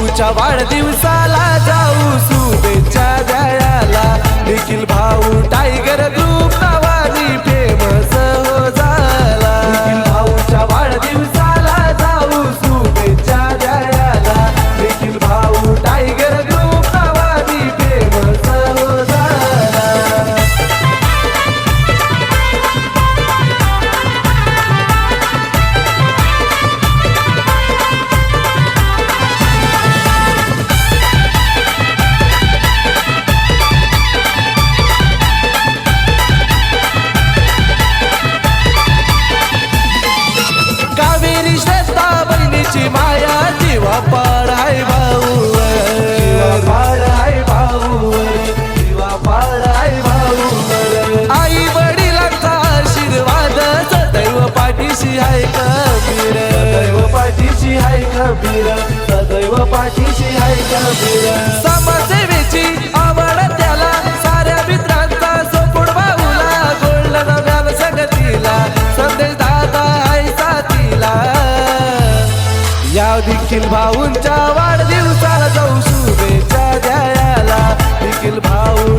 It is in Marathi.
भाऊच्या वाढदिवसाला जाऊ शुभेच्छा द्यायला निखिल भाऊ टायगर ग्रुप नावानी फेमस हो झाला निखिल भाऊच्या वाढदिवसाला जाऊ शुभेच्छा द्यायला निखिल भाऊ टायगर ग्रुप नावानी फेमस हो झाला कावेरी श्रद्धा बहिणीची माया जीवा पाडाय भाऊवर पाडाय भाऊवर जीवा पाडाय भाऊवर आई वडिलांचा आशीर्वाद सदैव पाठीशी आहे कबीर सदैव पाठीशी आहे कबीर सदैव पाठीशी आहे कबीर समाजसेवेची आवड त्याला साऱ्या मित्रांचा सपोर्ट भाऊला गोल्डन व्यान संगतीला संदेश दादा या निखिल भाऊंच्या वाढदिवसाला जाऊ शुभेच्छा द्यायला निखिल भाऊ